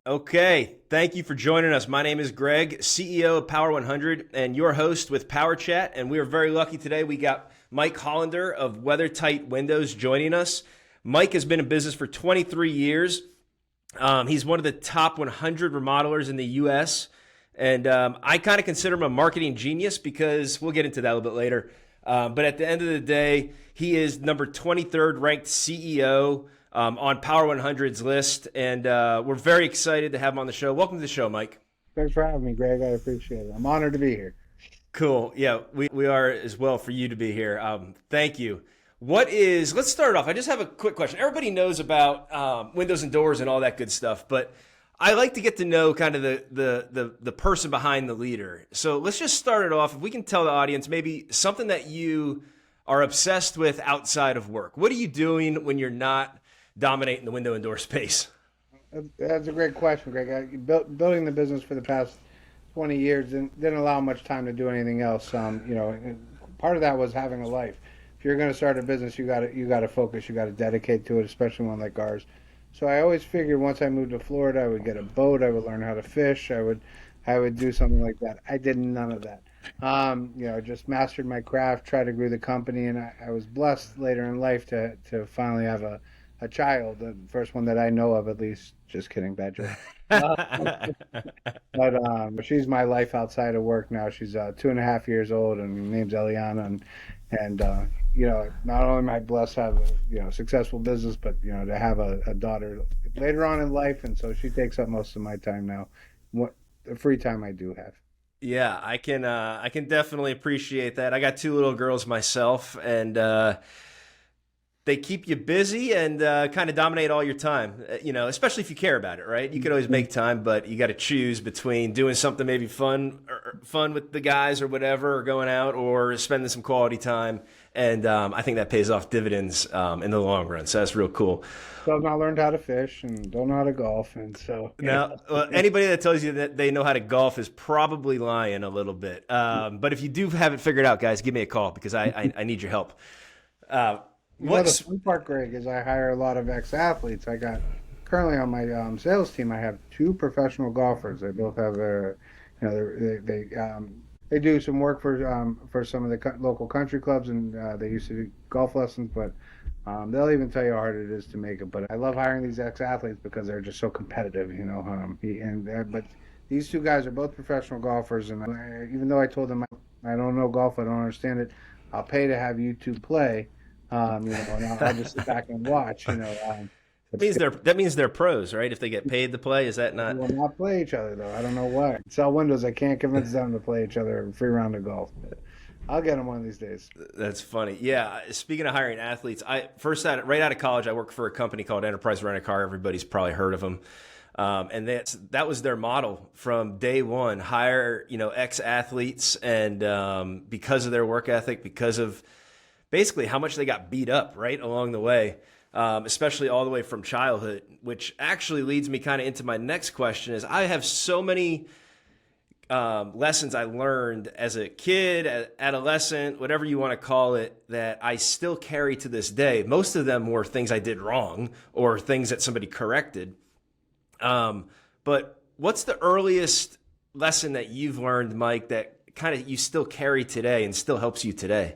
Okay, thank you for joining us. My name is Greg, CEO of Power 100 and your host with PowerChat. And we are very lucky today. We got Mike Hollander of Weather Tite Windows joining us. Mike has been in business for 23 years. He's one of the top 100 remodelers in the U.S. And I kind of consider him a marketing genius because we'll get into that a little bit later. But at the end of the day, he is number 23rd ranked CEO on Power 100's list. And we're very excited to have him on the show. Welcome to the show, Mike. Thanks for having me, Greg. I appreciate it. I'm honored to be here. Cool. Yeah, we are as well for you to be here. Thank you. Let's start off. I just have a quick question. Everybody knows about windows and doors and all that good stuff, but I like to get to know kind of the person behind the leader. So let's just start it off. If we can tell the audience maybe something that you are obsessed with outside of work. What are you doing when you're not dominating the window and door space? That's a great question, Greg. Building the business for the past 20 years didn't allow much time to do anything else. Part of that was having a life. If you're going to start a business, you got to focus. You got to dedicate to it, especially one like ours. So I always figured once I moved to Florida, I would get a boat. I would learn how to fish. I would do something like that. I did none of that. Just mastered my craft, tried to grow the company, and I was blessed later in life to finally have a child, the first one that I know of, at least. Just kidding, bad joke. But she's my life outside of work now. She's 2.5 years old, and her name's Eliana, and not only am I blessed to have a successful business, but to have a daughter later on in life, and so she takes up most of my time now. What the free time I do have. Yeah, I can definitely appreciate that. I got 2 little girls myself, and they keep you busy and kind of dominate all your time, especially if you care about it, right? You can always make time, but you got to choose between doing something maybe fun with the guys or whatever, or going out or spending some quality time. And I think that pays off dividends in the long run. So that's real cool. So I've not learned how to fish and don't know how to golf. And so now, anybody that tells you that they know how to golf is probably lying a little bit. But if you do have it figured out, guys, give me a call because I need your help. The fun part, Greg, is I hire a lot of ex-athletes. I got currently on my sales team. I have 2 professional golfers. They both have their, they do some work for some of the local country clubs, and they used to do golf lessons. But they'll even tell you how hard it is to make it. But I love hiring these ex-athletes because they're just so competitive, But these 2 guys are both professional golfers, and even though I told them I don't know golf, I don't understand it, I'll pay to have you 2 play. And I'll just sit back and watch. That means they're pros, right? If they get paid to play, is that not? They will not play each other though. I don't know why. Sell windows. I can't convince them to play each other a free round of golf. But I'll get them one of these days. That's funny. Yeah. Speaking of hiring athletes, right out of college, I worked for a company called Enterprise Rent a Car. Everybody's probably heard of them. And that was their model from day one. Hire ex-athletes, and because of their work ethic, because of basically how much they got beat up right along the way, especially all the way from childhood, which actually leads me kind of into my next question is I have so many lessons I learned as a kid, adolescent, whatever you want to call it, that I still carry to this day. Most of them were things I did wrong or things that somebody corrected. But what's the earliest lesson that you've learned, Mike, that kind of you still carry today and still helps you today?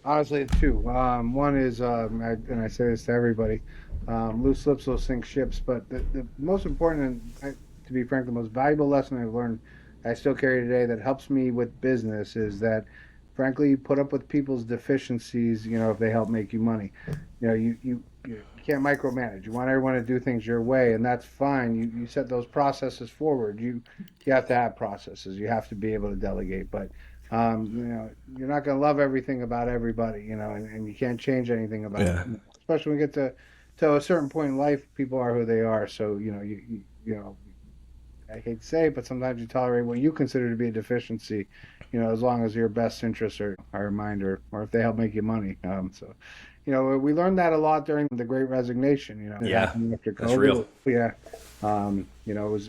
Honestly, 2. One is, and I say this to everybody, loose lips will sink ships. But the most important, and to be frank, the most valuable lesson I've learned, I still carry today that helps me with business is that, frankly, you put up with people's deficiencies, if they help make you money. You can't micromanage. You want everyone to do things your way, and that's fine. You set those processes forward. You have to have processes. You have to be able to delegate. But you're not going to love everything about everybody, and you can't change anything about it. Especially when we get to a certain point in life, people are who they are. So, I hate to say it, but sometimes you tolerate what you consider to be a deficiency, as long as your best interests are in mind, or if they help make you money. We learned that a lot during the Great Resignation, after COVID. That's real. Yeah.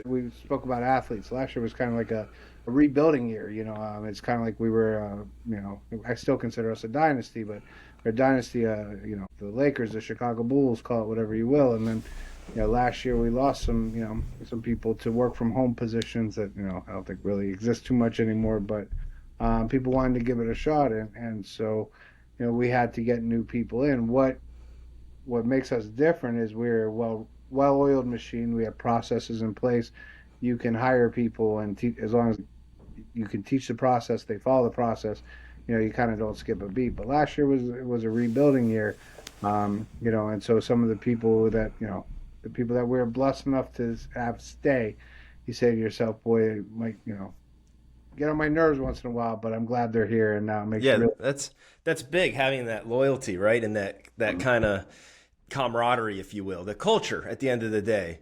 We spoke about athletes. Last year was kind of like a rebuilding year. It's kind of like we were, I still consider us a dynasty, but or dynasty. The Lakers, the Chicago Bulls, call it whatever you will. And then, last year we lost some people to work from home positions that I don't think really exist too much anymore. But people wanted to give it a shot, and so we had to get new people in. What makes us different is we're a well-oiled machine. We have processes in place. You can hire people, and as long as you can teach the process, they follow the process. You kind of don't skip a beat. But last year was a rebuilding year, and so some of the people that we're blessed enough to have stay, you say to yourself, boy, it might get on my nerves once in a while, but I'm glad they're here, and now it makes it that's big, having that loyalty, right, and that kind of camaraderie, if you will, the culture at the end of the day.